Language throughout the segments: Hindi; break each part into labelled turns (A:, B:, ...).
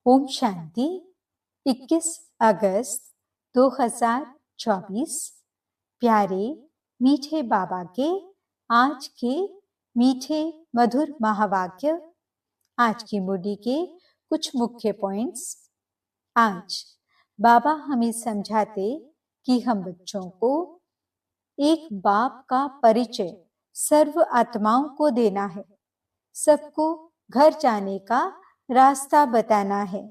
A: ओम शांति। 21 अगस्त 2024। प्यारे मीठे बाबा के आज के मीठे मधुर महावाक्य। आज की मुरली के कुछ मुख्य पॉइंट्स। आज बाबा हमें समझाते कि हम बच्चों को एक बाप का परिचय सर्व आत्माओं को देना है, सबको घर जाने का रास्ता बताना है,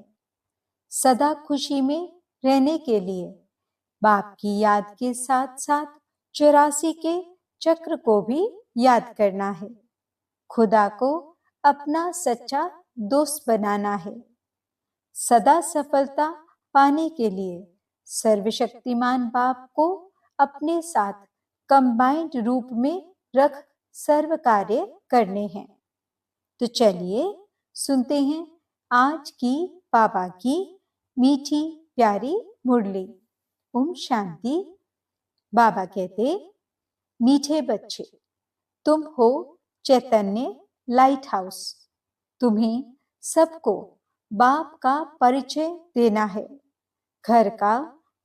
A: सदा खुशी में रहने के लिए बाप की याद के साथ साथ 84 के चक्र को भी याद करना है, खुदा को अपना सच्चा दोस्त बनाना है, सदा सफलता पाने के लिए सर्वशक्तिमान बाप को अपने साथ कंबाइंड रूप में रख सर्व कार्य करने हैं। तो चलिए सुनते हैं आज की बाबा की मीठी प्यारी मुरली। ओम शांति। बाबा कहते, मीठे बच्चे, तुम हो चैतन्य लाइट हाउस। तुम्हें सबको बाप का परिचय देना है, घर का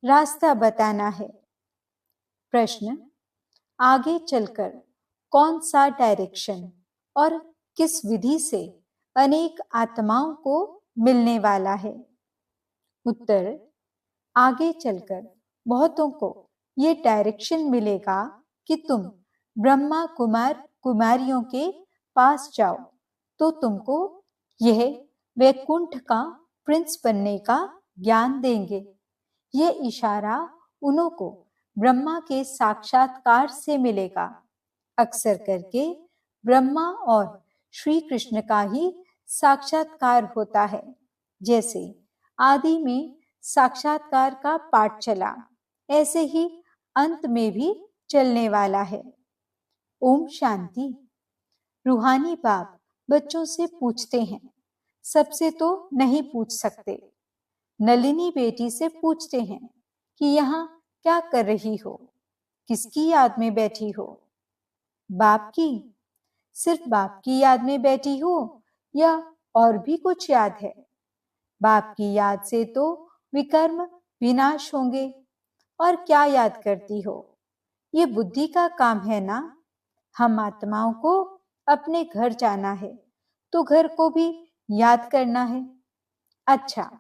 A: रास्ता बताना है। प्रश्न, आगे चलकर कौन सा डायरेक्शन और किस विधि से अनेक आत्माओं को मिलने वाला है? उत्तर, आगे चलकर बहुतों को ये डायरेक्शन मिलेगा कि तुम ब्रह्मा कुमार कुमारियों के पास जाओ तो तुमको यह वैकुंठ का प्रिंस बनने का ज्ञान देंगे। ये इशारा उन्हों को ब्रह्मा के साक्षात्कार से मिलेगा। अक्सर करके ब्रह्मा और श्री कृष्ण का ही साक्षात्कार होता है, जैसे आदि में साक्षात्कार का पाठ चला, ऐसे ही अंत में भी चलने वाला है। ओम शांति। रूहानी बाप बच्चों से पूछते हैं, सबसे तो नहीं पूछ सकते। नलिनी बेटी से पूछते हैं कि यहाँ क्या कर रही हो, किसकी याद में बैठी हो? बाप की। सिर्फ बाप की याद में बैठी हो या और भी कुछ याद है? बाप की याद से तो विकर्म विनाश होंगे। और क्या याद करती हो? ये बुद्धि का काम है ना। हम आत्माओं को अपने घर जाना है तो घर को भी याद करना है। अच्छा,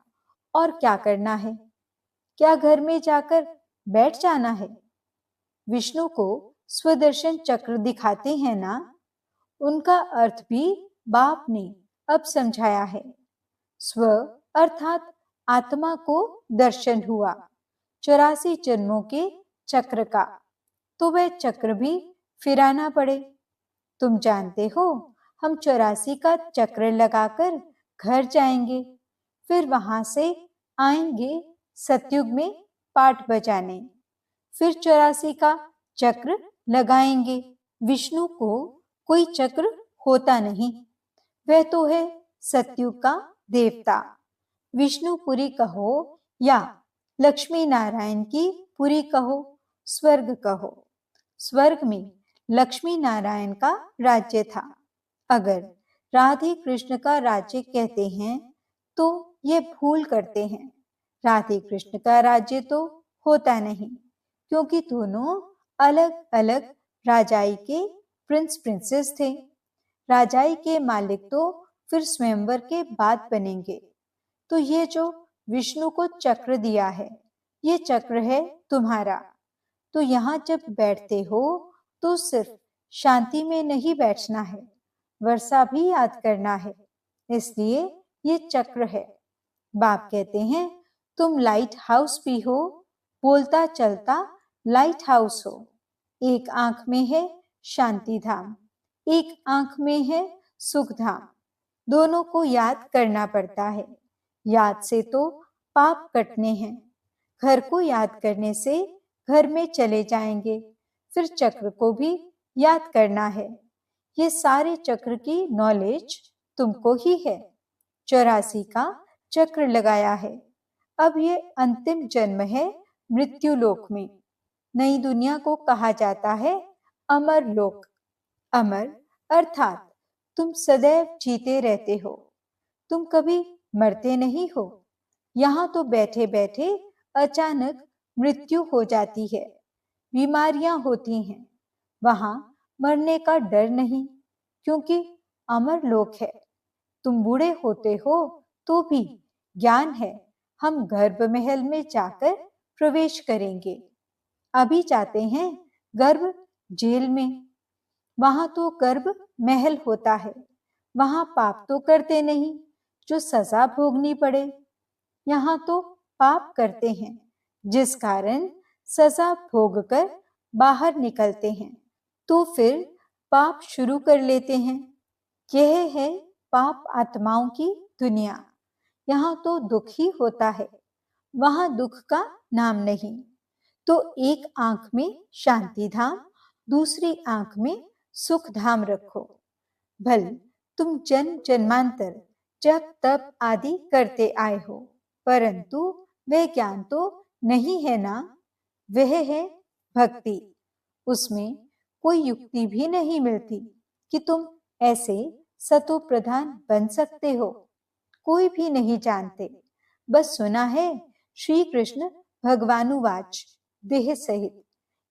A: और क्या करना है? क्या घर में जाकर बैठ जाना है? विष्णु को स्वदर्शन चक्र दिखाते हैं ना, उनका अर्थ भी बाप ने अब समझाया है। स्व अर्थात आत्मा को दर्शन हुआ 84 जन्मों के चक्र का, तो वह चक्र भी फिराना पड़े। तुम जानते हो, हम 84 का चक्र लगाकर घर जाएंगे, फिर वहां से आएंगे सतयुग में पाठ बजाने, फिर 84 का चक्र लगाएंगे। विष्णु को कोई चक्र होता नहीं, वह तो है सतयुग का देवता। विष्णुपुरी कहो या लक्ष्मी नारायण की पुरी कहो, स्वर्ग कहो। स्वर्ग में लक्ष्मी नारायण का राज्य था। अगर राधे कृष्ण का राज्य कहते हैं तो ये भूल करते हैं। राधे कृष्ण का राज्य तो होता नहीं, क्योंकि दोनों अलग अलग राजाई के प्रिंस प्रिंसेस थे। राजाई के मालिक तो फिर स्वयंवर के बाद बनेंगे। तो ये जो विष्णु को चक्र दिया है, ये चक्र है तुम्हारा। तो यहाँ जब बैठते हो तो सिर्फ शांति में नहीं बैठना है, वर्षा भी याद करना है, इसलिए ये चक्र है। बाप कहते हैं, तुम लाइट हाउस भी हो, बोलता चलता लाइट हाउस हो। एक आंख में है शांति धाम, एक आंख में है सुख धाम। दोनों को याद करना पड़ता है। याद से तो पाप कटने हैं। घर को याद करने से घर में चले जाएंगे, फिर चक्र को भी याद करना है। ये सारे चक्र की नॉलेज तुमको ही है। 84 का चक्र लगाया है। अब ये अंतिम जन्म है मृत्यु लोक में। नई दुनिया को कहा जाता है अमर लोक। अमर अर्थात तुम सदैव जीते रहते हो, तुम कभी मरते नहीं हो। यहाँ तो बैठे बैठे अचानक मृत्यु हो जाती है, बीमारियां होती हैं। वहां मरने का डर नहीं, क्योंकि अमर लोक है। तुम बूढ़े होते हो तो भी ज्ञान है, हम गर्भ महल में जाकर प्रवेश करेंगे। अभी जाते हैं गर्भ जेल में। वहां तो गर्भ महल होता है, वहां पाप तो करते नहीं जो सजा भोगनी पड़े। यहाँ तो पाप करते हैं, जिस कारण सजा भोगकर बाहर निकलते हैं, तो फिर पाप शुरू कर लेते हैं। यह है पाप आत्माओं की दुनिया। यहाँ तो दुख ही होता है, वहां दुख का नाम नहीं। तो एक आंख में शांति धाम, दूसरी आंख में सुख धाम रखो। भल तुम जन्म जन्मांतर जप तप आदि करते आए हो, परंतु वह ज्ञान तो नहीं है ना। वह है भक्ति। उसमें कोई युक्ति भी नहीं मिलती कि तुम ऐसे सतो प्रधान बन सकते हो। कोई भी नहीं जानते, बस सुना है श्री कृष्ण भगवानुवाच देह सहित।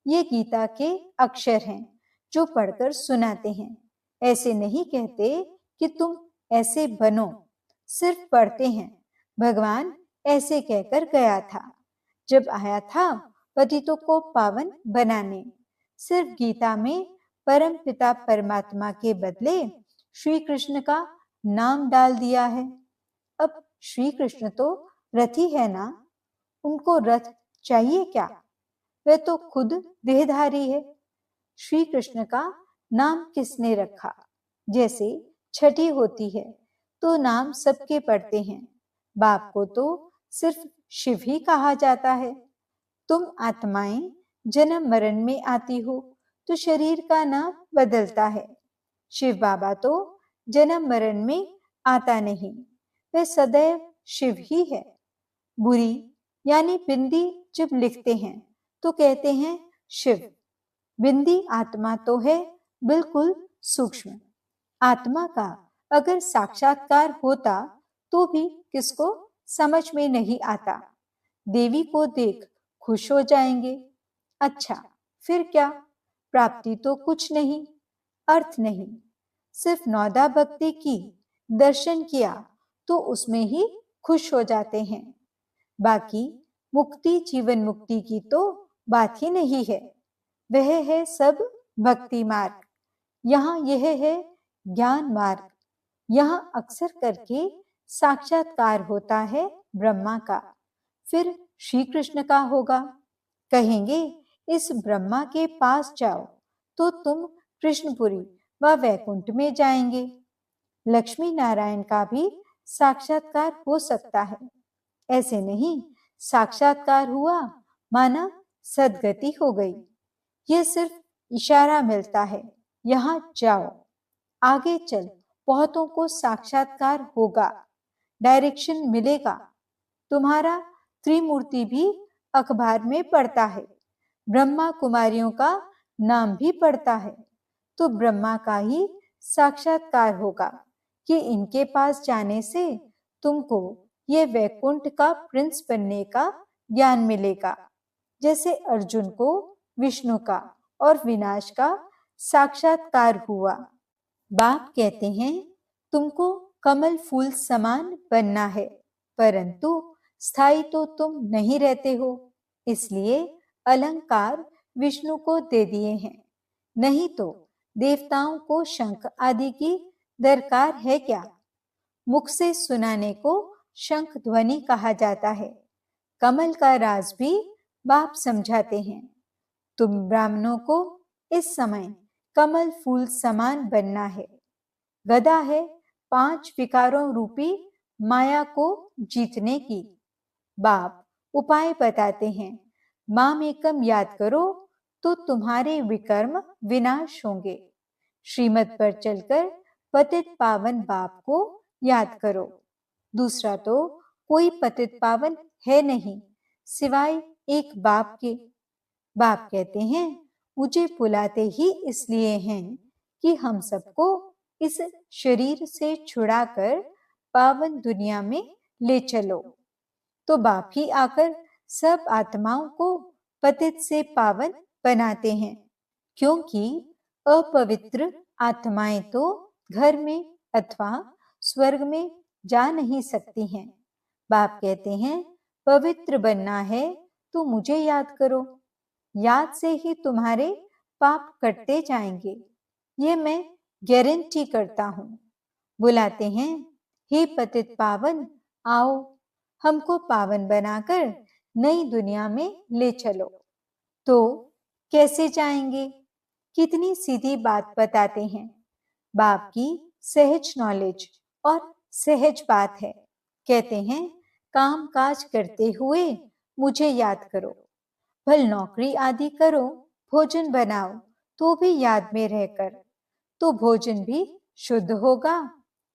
A: ये गीता के अक्षर हैं जो पढ़कर सुनाते हैं। ऐसे नहीं कहते कि तुम ऐसे बनो, सिर्फ पढ़ते हैं। भगवान ऐसे कहकर गया था जब आया था पतितों को पावन बनाने। सिर्फ गीता में परम पिता परमात्मा के बदले श्री कृष्ण का नाम डाल दिया है। अब श्री कृष्ण तो रथी है ना, उनको रथ चाहिए क्या? वह तो खुद देहधारी है। श्री कृष्ण का नाम किसने रखा? जैसे छठी होती है तो नाम सबके पढ़ते हैं, बाप को तो सिर्फ शिव ही कहा जाता है। तुम आत्माएं जन्म मरण में आती हो तो शरीर का नाम बदलता है। शिव बाबा तो जन्म मरण में आता नहीं, वह सदैव शिव ही है। बुरी यानी बिंदी जब लिखते हैं तो कहते हैं शिव। बिंदी आत्मा तो है बिल्कुल सूक्ष्म। आत्मा का अगर साक्षात्कार होता तो भी किसको समझ में नहीं आता। देवी को देख खुश हो जाएंगे। अच्छा, फिर क्या? प्राप्ति तो कुछ नहीं, अर्थ नहीं। सिर्फ नौदा भक्ति की, दर्शन किया तो उसमें ही खुश हो जाते हैं। बाकी मुक्ति जीवन मुक्ति की तो बात ही नहीं है। वह है सब भक्ति मार्ग। यहाँ यह है ज्ञान मार्ग। यहाँ अक्सर करके साक्षात्कार होता है ब्रह्मा का, फिर श्री कृष्ण का होगा। कहेंगे इस ब्रह्मा के पास जाओ तो तुम कृष्णपुरी व वैकुंठ में जाएंगे। लक्ष्मी नारायण का भी साक्षात्कार हो सकता है। ऐसे नहीं साक्षात्कार हुआ माना सदगति हो गई। यह सिर्फ इशारा मिलता है, यहाँ जाओ, आगे चल, बहुतों को साक्षात्कार होगा, डायरेक्शन मिलेगा। तुम्हारा त्रिमूर्ति भी अखबार में पढ़ता है, ब्रह्मा कुमारियों का नाम भी पढ़ता है, तो ब्रह्मा का ही साक्षात्कार होगा कि इनके पास जाने से तुमको ये वैकुंठ का प्रिंस बनने का ज्ञान मिलेगा। जैसे अर्जुन को विष्णु का और विनाश का साक्षात्कार हुआ। बाप कहते हैं तुमको कमल फूल समान बनना है, परंतु स्थायी तो तुम नहीं रहते हो, इसलिए अलंकार विष्णु को दे दिए हैं। नहीं तो देवताओं को शंख आदि की दरकार है क्या? मुख से सुनाने को शंख ध्वनि कहा जाता है। कमल का राज भी बाप समझाते हैं। तुम ब्राह्मणों को इस समय कमल फूल समान बनना है। गदा है 5 विकारों रूपी माया को जीतने की। बाप उपाय बताते हैं, माम एकम याद करो तो तुम्हारे विकर्म विनाश होंगे। श्रीमत पर चलकर पतित पावन बाप को याद करो। दूसरा तो कोई पतित पावन है नहीं सिवाय एक बाप के। बाप कहते हैं मुझे बुलाते ही इसलिए हैं कि हम सबको इस शरीर से छुड़ाकर पावन दुनिया में ले चलो। तो बाप ही आकर सब आत्माओं को पतित से पावन बनाते हैं, क्योंकि अपवित्र आत्माएं तो घर में अथवा स्वर्ग में जा नहीं सकती हैं। बाप कहते हैं, पवित्र बनना है तो मुझे याद करो, याद से ही तुम्हारे पाप कटते जाएंगे, ये मैं गारंटी करता हूँ। बुलाते हैं, हे पतित पावन, आओ हमको पावन बनाकर नई दुनिया में ले चलो। तो कैसे जाएंगे? कितनी सीधी बात बताते हैं। बाप की सहज नॉलेज और सहज बात है। कहते हैं, काम काज करते हुए मुझे याद करो, भल नौकरी आदि करो, भोजन बनाओ तो भी याद में रहकर, तो भोजन भी शुद्ध होगा।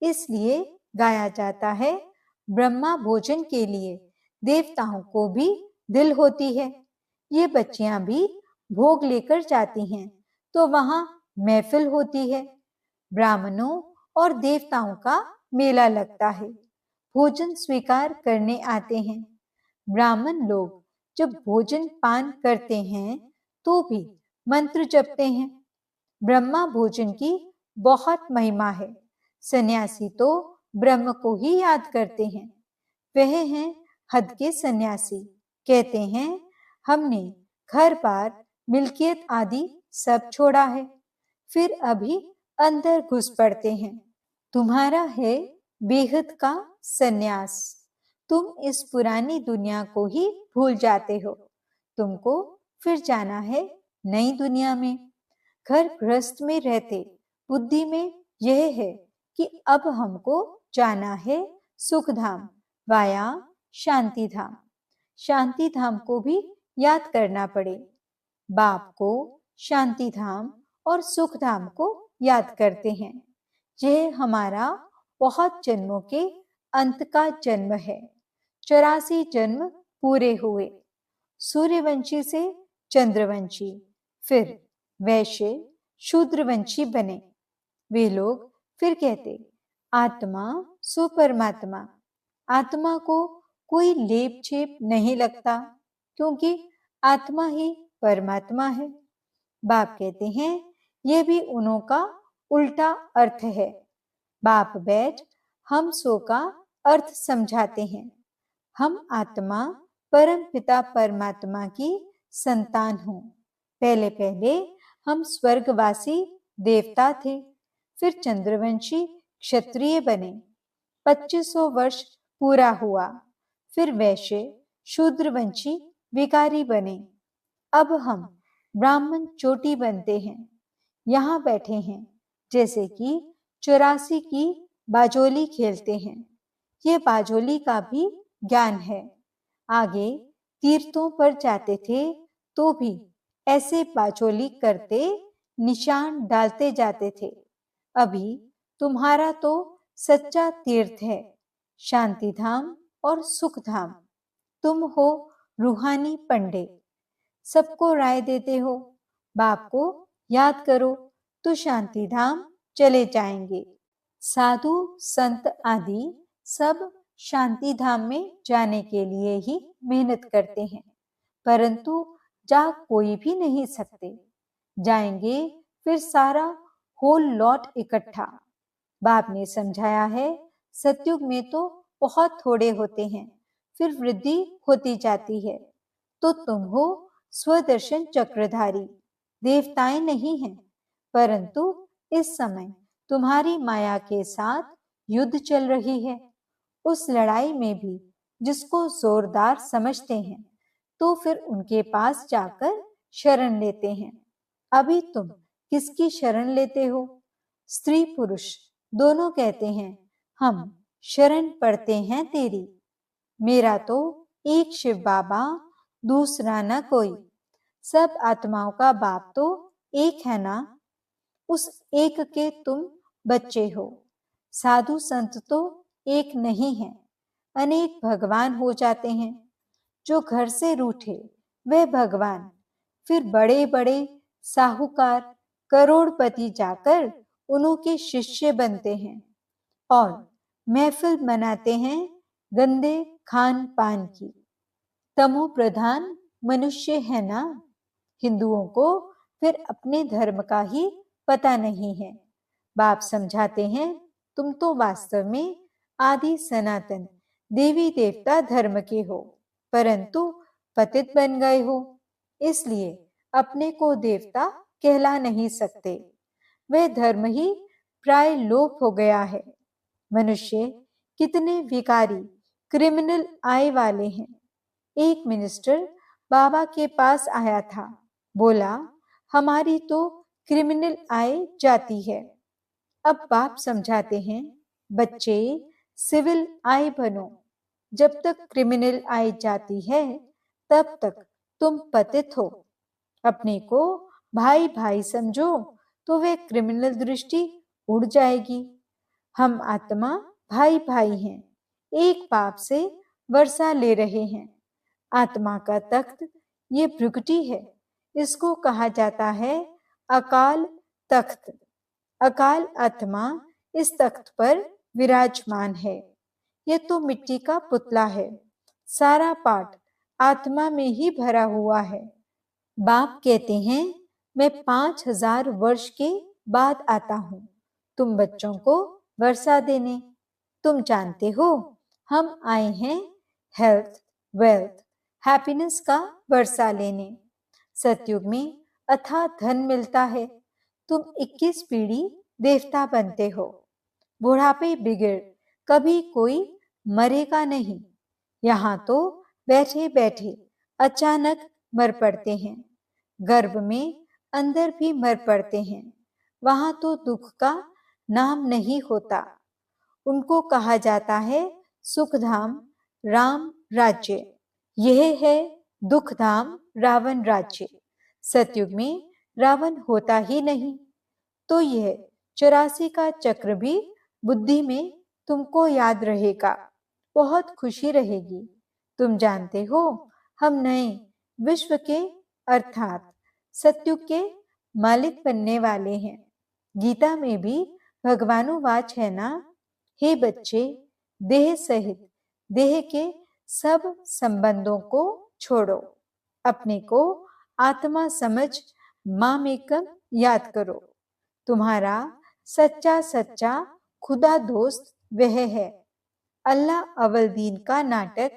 A: इसलिए गाया जाता है, ब्रह्मा भोजन के लिए देवताओं को भी दिल होती है। ये बच्चियां भी भोग लेकर जाती हैं तो वहां महफिल होती है। ब्राह्मणों और देवताओं का मेला लगता है, भोजन स्वीकार करने आते हैं। ब्राह्मण लोग जब भोजन पान करते हैं तो भी मंत्र जपते हैं। ब्रह्मा भोजन की बहुत महिमा है। सन्यासी तो ब्रह्म को ही याद करते हैं। वह हैं हद के सन्यासी। कहते हैं, हमने घर बार मिल्कियत आदि सब छोड़ा है, फिर अभी अंदर घुस पड़ते हैं। तुम्हारा है बेहद का सन्यास। तुम इस पुरानी दुनिया को ही भूल जाते हो। तुमको फिर जाना है नई दुनिया में। घर गृहस्थ में रहते बुद्धि में यह है कि अब हमको जाना है सुखधाम वाया शांति धाम। शांति धाम को भी याद करना पड़े। बाप को शांति धाम और सुख धाम को याद करते हैं। यह हमारा बहुत जन्मों के अंत का जन्म है। 84 जन्म पूरे हुए। सूर्यवंशी से चंद्रवंशी, फिर वैश्य शूद्रवंशी बने। वे लोग फिर कहते, आत्मा सो परमात्मा। आत्मा को कोई लेप छेप नहीं लगता, क्योंकि आत्मा ही परमात्मा है। बाप कहते हैं, यह भी उन्हों का उल्टा अर्थ है। बाप बैठ हम सो का अर्थ समझाते हैं। हम आत्मा परम पिता परमात्मा की संतान हूँ। पहले पहले हम स्वर्गवासी देवता थे, फिर चंद्रवंशी क्षत्रिय बने। 2500 वर्ष पूरा हुआ, फिर वैश्य शूद्रवंशी विकारी बने। अब हम ब्राह्मण चोटी बनते हैं। यहाँ बैठे हैं, जैसे कि 84 की बाजोली खेलते हैं। ये बाजोली का भी ज्ञान है। आगे तीर्थों पर जाते थे तो भी ऐसे बाजोली करते, निशान डालते जाते थे। अभी तुम्हारा तो सच्चा तीर्थ है, शांति धाम और सुख धाम। तुम हो रूहानी पंडे, सबको राय देते हो। बाप को याद करो तो शांति धाम चले जाएंगे। साधु संत आदि सब शांति धाम में जाने के लिए ही मेहनत करते हैं, परंतु जा कोई भी नहीं सकते। जाएंगे फिर सारा होल लॉट इकट्ठा। बाप ने समझाया है, सतयुग में तो बहुत थोड़े होते हैं, फिर वृद्धि होती जाती है। तो तुम हो स्वदर्शन चक्रधारी, देवताएं नहीं हैं, परंतु इस समय तुम्हारी माया के साथ युद्ध चल रही है। उस लड़ाई में भी जिसको जोरदार समझते हैं, तो फिर उनके पास जाकर शरण लेते हैं। अभी तुम किसकी शरण लेते हो? स्त्री पुरुष दोनों कहते हैं, हम शरण पड़ते हैं तेरी। मेरा तो एक शिव बाबा, दूसरा न कोई। सब आत्माओं का बाप तो एक है ना। उस एक के तुम बच्चे हो। साधु संत तो एक नहीं है, अनेक भगवान हो जाते हैं। जो घर से रूठे वह भगवान, फिर बड़े बड़े साहूकार करोड़पति जाकर उन्हों के शिष्य बनते हैं। और महफिल मनाते हैं गंदे खान पान की। तमो प्रधान मनुष्य है ना। हिंदुओं को फिर अपने धर्म का ही पता नहीं है। बाप समझाते हैं, तुम तो वास्तव में आदि सनातन देवी देवता धर्म के हो, परंतु पतित बन गए हो, इसलिए अपने को देवता कहला नहीं सकते। वह धर्म ही प्राय लोप हो गया है। मनुष्य कितने विकारी क्रिमिनल आय वाले हैं। एक मिनिस्टर बाबा के पास आया था, बोला हमारी तो क्रिमिनल आय जाती है। अब बाप समझाते हैं, बच्चे सिविल आय बनो। जब तक क्रिमिनल आय जाती है तब तक तुम पतित हो। अपने को भाई भाई समझो तो वे क्रिमिनल दृष्टि उड़ जाएगी। हम आत्मा भाई भाई हैं, एक पाप से वर्षा ले रहे हैं। आत्मा का तख्त ये भृकुटी है, इसको कहा जाता है अकाल तख्त। अकाल आत्मा इस तख्त पर विराजमान है। यह तो मिट्टी का पुतला है, सारा पाठ आत्मा में ही भरा हुआ है। बाप कहते हैं, मैं 5000 वर्ष के बाद आता हूँ तुम बच्चों को वर्षा देने। तुम जानते हो हम आए हैं हेल्थ, वेल्थ, हैप्पीनेस का वर्षा लेने। सतयुग में अथाह धन मिलता है, तुम 21 पीढ़ी देवता बनते हो। बुढ़ापे बिगड़ कभी कोई मरेगा नहीं। यहाँ तो बैठे बैठे अचानक मर पड़ते हैं, गर्भ में अंदर भी मर पड़ते हैं। वहां तो दुख का नाम नहीं होता। उनको कहा जाता है सुखधाम राम राज्य। यह है दुखधाम रावण राज्य। सतयुग में रावण होता ही नहीं। तो यह 84 का चक्र भी बुद्धि में तुमको याद रहेगा, बहुत खुशी रहेगी। तुम जानते हो हम नए विश्व के अर्थात सतयुग के मालिक बनने वाले हैं। गीता में भी भगवानुवाच है ना, हे बच्चे देह सहित देह के सब संबंधों को छोड़ो, अपने को आत्मा समझ मामेकम याद करो। तुम्हारा सच्चा सच्चा खुदा दोस्त वह है। अल्लाह अवल दीन का नाटक,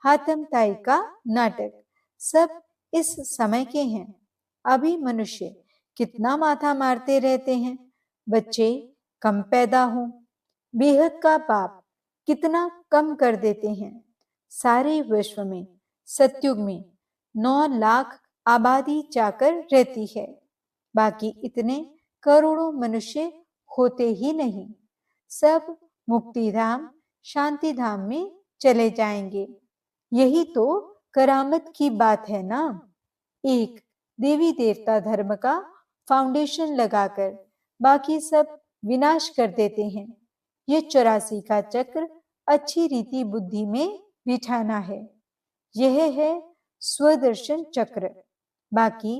A: हातम ताई का नाटक सब इस समय के हैं। अभी मनुष्य कितना माथा मारते रहते हैं, बच्चे कम पैदा हों। बेहद का बाप कितना कम कर देते हैं। सारे विश्व में सतयुग में 9 लाख आबादी जाकर रहती है, बाकी इतने करोड़ों मनुष्य होते ही नहीं। सब मुक्तिधाम शांति धाम में चले जाएंगे। यही तो करामत की बात है ना। एक देवी देवता धर्म का फाउंडेशन लगाकर बाकी सब विनाश कर देते हैं। ये 84 का चक्र अच्छी रीति बुद्धि में बिठाना है। यह है स्वदर्शन चक्र। बाकी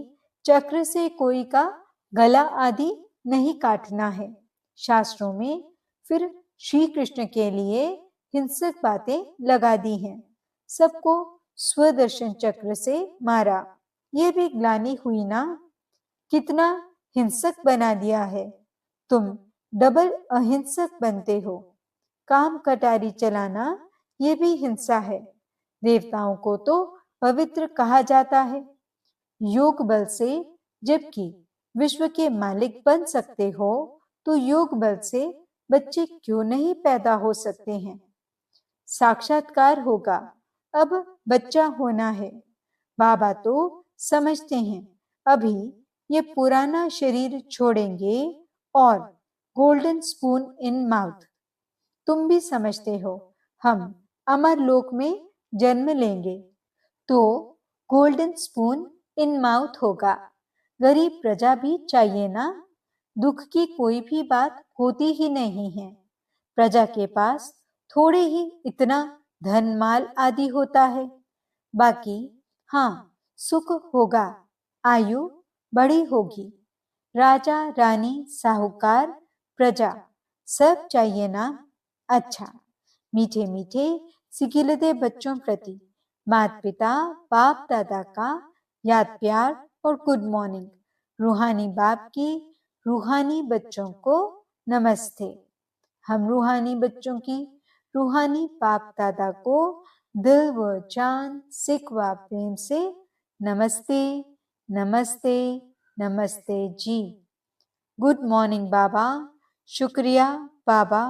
A: चक्र से कोई का गला आदि नहीं काटना है। शास्त्रों में फिर श्री कृष्ण के लिए हिंसक बातें लगा दी हैं। सबको स्वदर्शन चक्र से मारा। ये भी ग्लानि हुई ना, कितना हिंसक बना दिया है। तुम डबल अहिंसक बनते हो। काम कटारी चलाना ये भी हिंसा है। देवताओं को तो पवित्र कहा जाता है। योग बल से जबकि विश्व के मालिक बन सकते हो, तो योग बल से बच्चे क्यों नहीं पैदा हो सकते हैं। साक्षात्कार होगा, अब बच्चा होना है। बाबा तो समझते हैं अभी ये पुराना शरीर छोड़ेंगे और गोल्डन स्पून इन माउथ। तुम भी समझते हो हम अमर लोक में जन्म लेंगे तो गोल्डन स्पून इन माउथ होगा। गरीब प्रजा भी चाहिए ना। दुख की कोई भी बात होती ही नहीं है। प्रजा के पास थोड़े ही इतना धन माल आदि होता है। बाकी हाँ सुख होगा, आयु बड़ी होगी। राजा रानी साहूकार प्रजा सब चाहिए ना। अच्छा, मीठे मीठे सिकिलते बच्चों प्रति माता पिता बाप दादा का याद प्यार और गुड मॉर्निंग। रूहानी बाप की रूहानी बच्चों को नमस्ते। हम रूहानी बच्चों की रूहानी बाप दादा को दिल व जान सिक व प्रेम से नमस्ते नमस्ते नमस्ते जी। गुड मॉर्निंग बाबा। शुक्रिया बाबा।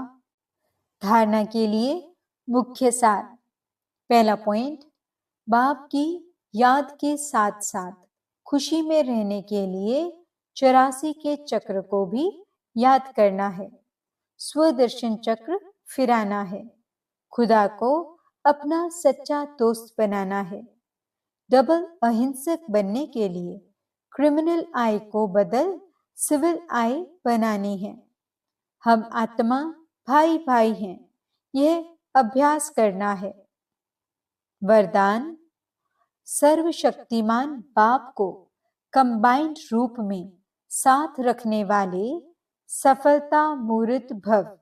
A: धारणा के लिए मुख्य सार। पहला पॉइंट, बाप की याद के साथ साथ खुशी में रहने के लिए 84 के चक्र को भी याद करना है। स्वदर्शन चक्र फिराना है। खुदा को अपना सच्चा दोस्त बनाना है। डबल अहिंसक बनने के लिए क्रिमिनल आई को बदल सिविल आई बनानी है। हम आत्मा भाई भाई हैं, यह अभ्यास करना है। वरदान, सर्वशक्तिमान बाप को कंबाइंड रूप में साथ रखने वाले सफलता मूर्त भव।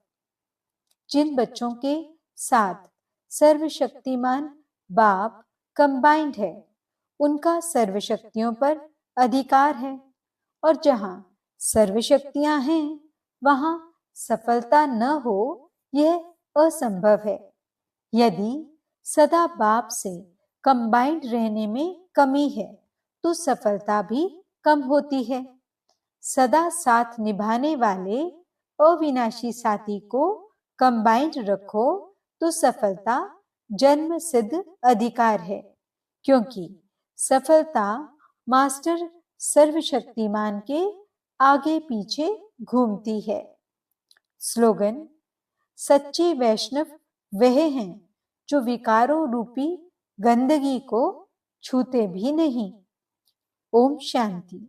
A: जिन बच्चों के साथ सर्वशक्तिमान बाप कंबाइंड है, उनका सर्वशक्तियों पर अधिकार है, और जहां सर्वशक्तियां हैं वहां सफलता न हो, यह असंभव है। यदि सदा बाप से कंबाइंड रहने में कमी है तो सफलता भी कम होती है। सदा साथ निभाने वाले अविनाशी साथी को कंबाइंड रखो तो सफलता जन्म सिद्ध अधिकार है, क्योंकि सफलता मास्टर सर्वशक्तिमान के आगे पीछे घूमती है। स्लोगन, सच्चे वैष्णव वह हैं जो विकारों रूपी गंदगी को छूते भी नहीं। ओम शांति।